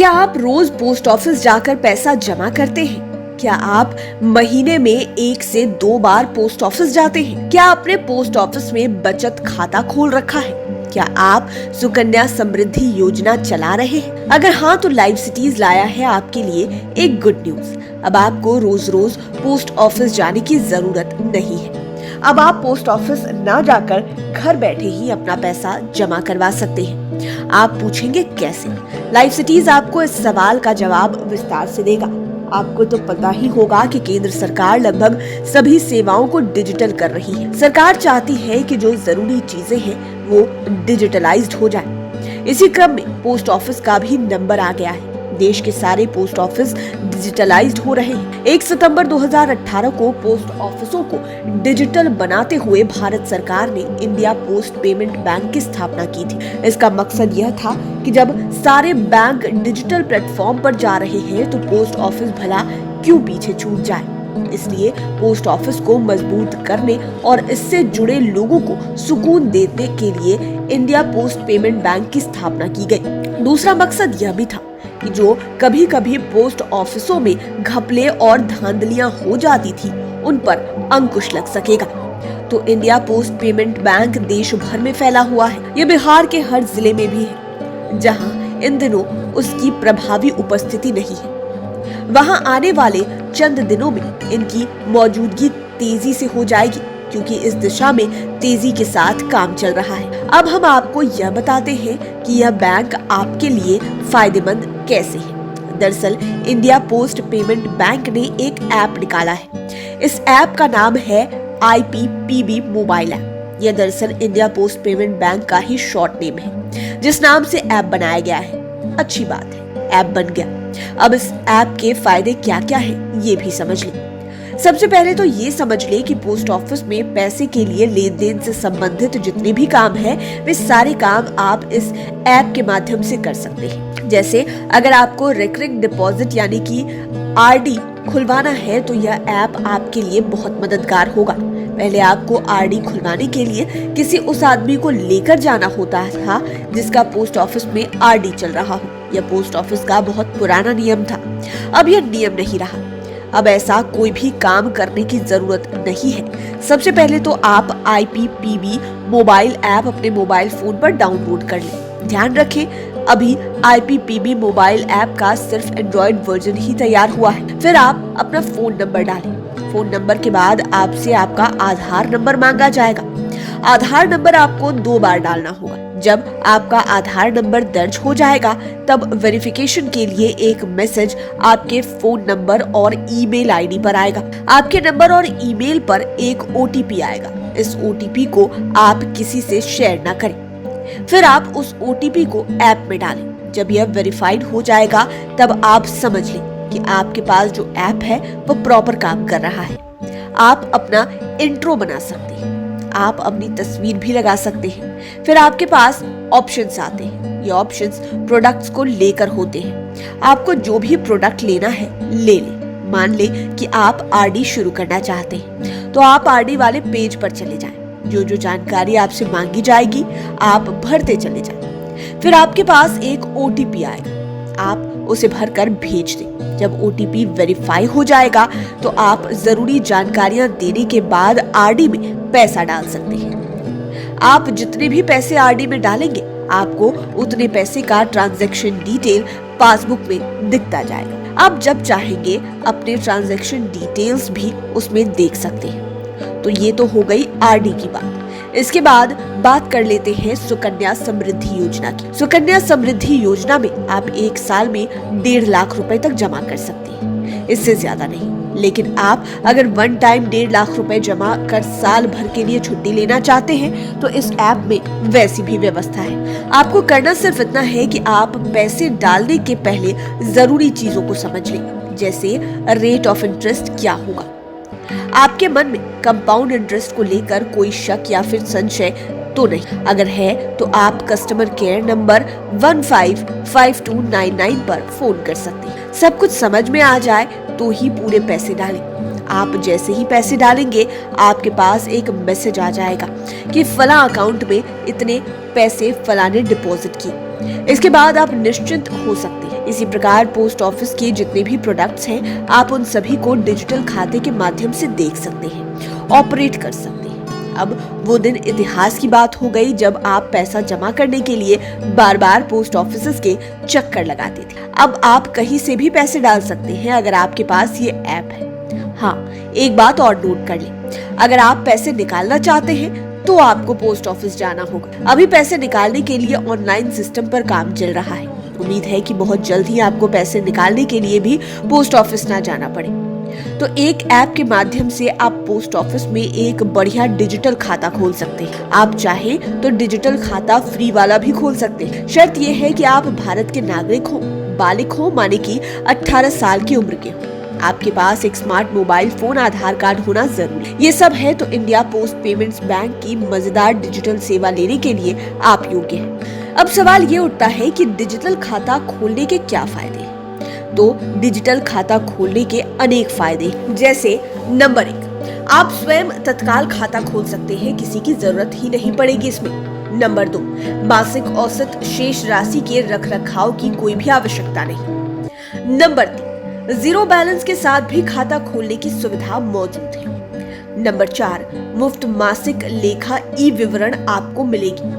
क्या आप रोज post office जाकर पैसा जमा करते हैं? क्या आप महीने में 1 से 2 बार पोस्ट ऑफिस जाते हैं? क्या आपने पोस्ट ऑफिस में बचत खाता खोल रखा है? क्या आप सुकन्या समृद्धि योजना चला रहे हैं? अगर हाँ, तो लाइव सिटीज लाया है आपके लिए एक गुड न्यूज। अब आपको रोज रोज पोस्ट ऑफिस जाने की जरूरत नहीं है। अब आप पोस्ट ऑफिस न जाकर घर बैठे ही अपना पैसा जमा करवा सकते हैं। आप पूछेंगे कैसे? लाइव सिटीज आपको इस सवाल का जवाब विस्तार से देगा। आपको तो पता ही होगा कि केंद्र सरकार लगभग सभी सेवाओं को डिजिटल कर रही है। सरकार चाहती है कि जो जरूरी चीजें हैं वो डिजिटलाइज्ड हो जाए। इसी क्रम में पोस्ट ऑफिस का भी नंबर आ गया है। देश के सारे पोस्ट ऑफिस डिजिटलाइज्ड हो रहे हैं। 1 सितंबर 2018 को पोस्ट ऑफिसों को डिजिटल बनाते हुए भारत सरकार ने इंडिया पोस्ट पेमेंट बैंक की स्थापना की थी। इसका मकसद यह था कि जब सारे बैंक डिजिटल प्लेटफॉर्म पर जा रहे हैं तो पोस्ट ऑफिस भला क्यों पीछे छूट जाए। इसलिए पोस्ट ऑफिस को मजबूत करने और इससे जुड़े लोगों को सुकून देने के लिए इंडिया पोस्ट पेमेंट बैंक की स्थापना की गई। दूसरा मकसद यह भी था कि जो कभी कभी पोस्ट ऑफिसों में घपले और धांधलियां हो जाती थी उन पर अंकुश लग सकेगा। तो इंडिया पोस्ट पेमेंट बैंक देश भर में फैला हुआ है। ये बिहार के हर जिले में भी है जहां इन दिनों उसकी प्रभावी उपस्थिति नहीं है। वहां आने वाले चंद दिनों में इनकी मौजूदगी तेजी से हो जाएगी क्योंकि इस दिशा में तेजी के साथ काम चल रहा है। अब हम आपको यह बताते हैं कि यह बैंक आपके लिए फायदेमंद कैसे है। दरअसल इंडिया पोस्ट पेमेंट बैंक ने एक ऐप निकाला है। इस ऐप का नाम है IPPB मोबाइल ऐप। यह दरअसल इंडिया पोस्ट पेमेंट बैंक का ही शॉर्ट नेम है। जिस नाम से ऐप बनाया गया है, अच्छी बात है, ऐप बन गया। अब इस ऐप के फायदे क्या क्या है ये भी समझ लें। सबसे पहले तो ये समझ ले कि पोस्ट ऑफिस में पैसे के लिए लेन देन से संबंधित जितने भी काम हैं, वे सारे काम आप इस ऐप के माध्यम से कर सकते हैं। जैसे अगर आपको रिकरिंग डिपॉजिट यानी कि RD खुलवाना है तो यह ऐप आपके लिए बहुत मददगार होगा। पहले आपको RD खुलवाने के लिए किसी उस आदमी को लेकर जाना होता था जिसका पोस्ट ऑफिस में RD चल रहा हो। यह पोस्ट ऑफिस का बहुत पुराना नियम था। अब यह नियम नहीं रहा। अब ऐसा कोई भी काम करने की जरूरत नहीं है। सबसे पहले तो आप IPPB मोबाइल ऐप अपने मोबाइल फोन पर डाउनलोड कर लें। ध्यान रखें, अभी IPPB मोबाइल ऐप का सिर्फ एंड्रॉइड वर्जन ही तैयार हुआ है। फिर आप अपना फोन नंबर डालें। फोन नंबर के बाद आपसे आपका आधार नंबर मांगा जाएगा। आधार नंबर आपको 2 बार डालना होगा। जब आपका आधार नंबर दर्ज हो जाएगा तब वेरिफिकेशन के लिए एक मैसेज आपके फोन नंबर और ईमेल ID पर आएगा। आपके नंबर और ईमेल पर एक OTP आएगा। इस OTP को आप किसी से शेयर ना करें। फिर आप उस OTP को ऐप में डालें। जब यह वेरीफाइड हो जाएगा तब आप समझ लें कि आपके पास जो ऐप है वो प्रॉपर काम कर रहा है। आप अपना इंट्रो बना सकते हैं। आप अपनी तस्वीर भी लगा सकते हैं। फिर आपके पास ऑप्शंस आते हैं। ये ऑप्शंस प्रोडक्ट्स को लेकर होते हैं। आपको जो भी प्रोडक्ट लेना है ले लें। मान ले कि आप RD शुरू करना चाहते हैं तो आप RD वाले पेज पर चले जाएं। जो जो जानकारी आपसे मांगी जाएगी आप भरते चले जाएं। फिर आपके पास एक OTP आएगा। आप उसे भरकर भेज दें। जब OTP वेरीफाई हो जाएगा तो आप जरूरी जानकारियां देने के बाद RD में पैसा डाल सकते हैं। आप जितने भी पैसे RD में डालेंगे आपको उतने पैसे का ट्रांजैक्शन डिटेल पासबुक में दिखता जाएगा। आप जब चाहेंगे अपने ट्रांजैक्शन डिटेल्स भी उसमें देख सकते हैं। तो ये तो हो गई RD की बात। इसके बाद बात कर लेते हैं सुकन्या समृद्धि योजना की। सुकन्या समृद्धि योजना में आप 1 साल में 1.5 लाख रुपए तक जमा कर सकते हैं, इससे ज्यादा नहीं। लेकिन आप अगर वन टाइम 1.5 लाख रुपए जमा कर साल भर के लिए छुट्टी लेना चाहते हैं तो इस ऐप में वैसी भी व्यवस्था है। आपको करना सिर्फ इतना है कि आप पैसे डालने के पहले जरूरी चीजों को समझ लें। जैसे रेट ऑफ इंटरेस्ट क्या होगा। आपके मन में कंपाउंड इंटरेस्ट को लेकर कोई शक या फिर संशय तो नहीं? अगर है तो आप कस्टमर केयर नंबर 155299 पर फोन कर सकते हैं। सब कुछ समझ में आ जाए तो ही पूरे पैसे डालें। आप जैसे ही पैसे डालेंगे आपके पास एक मैसेज आ जाएगा कि फला अकाउंट में इतने पैसे फला ने डिपॉजिट किए। इसके बाद आप निश्चिंत हो सकते हैं। इसी प्रकार पोस्ट ऑफिस के जितने भी प्रोडक्ट्स हैं, आप उन सभी को डिजिटल खाते के माध्यम से देख सकते हैं, ऑपरेट कर सकते हैं। अब वो दिन इतिहास की बात हो गई जब आप पैसा जमा करने के लिए बार बार पोस्ट ऑफिस के चक्कर लगाते थे। अब आप कहीं से भी पैसे डाल सकते हैं अगर आपके पास ये ऐप है। हाँ, एक बात और नोट कर लें, अगर आप पैसे निकालना चाहते हैं तो आपको पोस्ट ऑफिस जाना होगा। अभी पैसे निकालने के लिए ऑनलाइन सिस्टम पर काम चल रहा है। उम्मीद है कि बहुत जल्द ही आपको पैसे निकालने के लिए भी पोस्ट ऑफिस ना जाना पड़े। तो एक ऐप के माध्यम से आप पोस्ट ऑफिस में एक बढ़िया डिजिटल खाता खोल सकते हैं। आप चाहे तो डिजिटल खाता फ्री वाला भी खोल सकते हैं। शर्त यह है कि आप भारत के नागरिक हो, बालिग हो, माने कि 18 साल की उम्र के हो। आपके पास एक स्मार्ट मोबाइल फोन, आधार कार्ड होना जरूरी है। ये सब है तो इंडिया पोस्ट पेमेंट्स बैंक की मजेदार डिजिटल सेवा लेने के लिए आप योग्य हैं। अब सवाल ये उठता है कि डिजिटल खाता खोलने के क्या फायदे हैं? तो डिजिटल खाता खोलने के अनेक फायदे, जैसे नंबर 1, आप स्वयं तत्काल खाता खोल सकते हैं, किसी की जरूरत ही नहीं पड़ेगी इसमें। नंबर 2, मासिक औसत शेष राशि के रखरखाव की कोई भी आवश्यकता नहीं। नंबर 3, जीरो बैलेंस के साथ भी खाता खोलने की सुविधा मौजूद है। नंबर 4, मुफ्त मासिक लेखा ई विवरण आपको मिलेगी।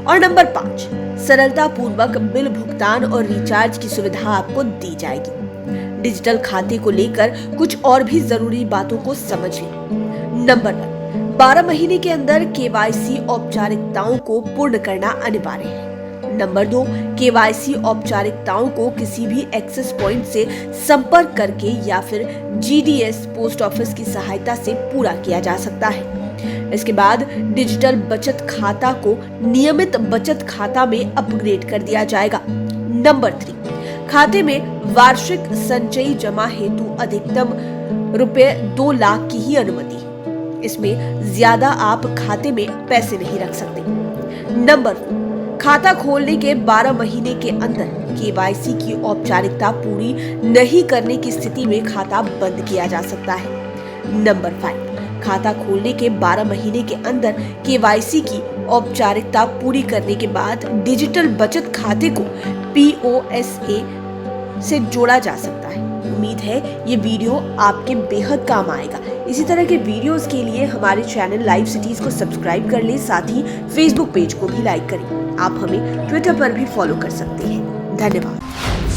और नंबर 5, सरलता पूर्वक बिल भुगतान और रिचार्ज की सुविधा आपको दी जाएगी। डिजिटल खाते को लेकर कुछ और भी जरूरी बातों को समझ लें। नंबर 1, 12 महीने के अंदर केवाईसी औपचारिकताओं को पूर्ण करना अनिवार्य है। नंबर 2, केवाईसी औपचारिकताओं को किसी भी एक्सेस पॉइंट से संपर्क करके या फिर जीडीएस पोस्ट ऑफिस की सहायता से पूरा किया जा सकता है। इसके बाद डिजिटल बचत खाता को नियमित बचत खाता में अपग्रेड कर दिया जाएगा। नंबर 3, खाते में वार्षिक संचयी जमा हेतु अधिकतम ₹2 लाख की ही अनुमति। इसमें ज्यादा आप खाते में पैसे नहीं रख सकते। नंबर 4, खाता खोलने के 12 महीने के अंदर केवाईसी की औपचारिकता पूरी नहीं करने की स्थिति में खाता बंद किया जा सकता है। नंबर 5, खाता खोलने के 12 महीने के अंदर केवाईसी की औपचारिकता पूरी करने के बाद डिजिटल बचत खाते को पीओएसए से जोड़ा जा सकता है। उम्मीद है ये वीडियो आपके बेहद काम आएगा। इसी तरह के वीडियोस के लिए हमारे चैनल लाइव सिटीज को सब्सक्राइब कर लें, साथ ही फेसबुक पेज को भी लाइक करें। आप हमें ट्विटर पर भी फॉलो कर सकते हैं। धन्यवाद।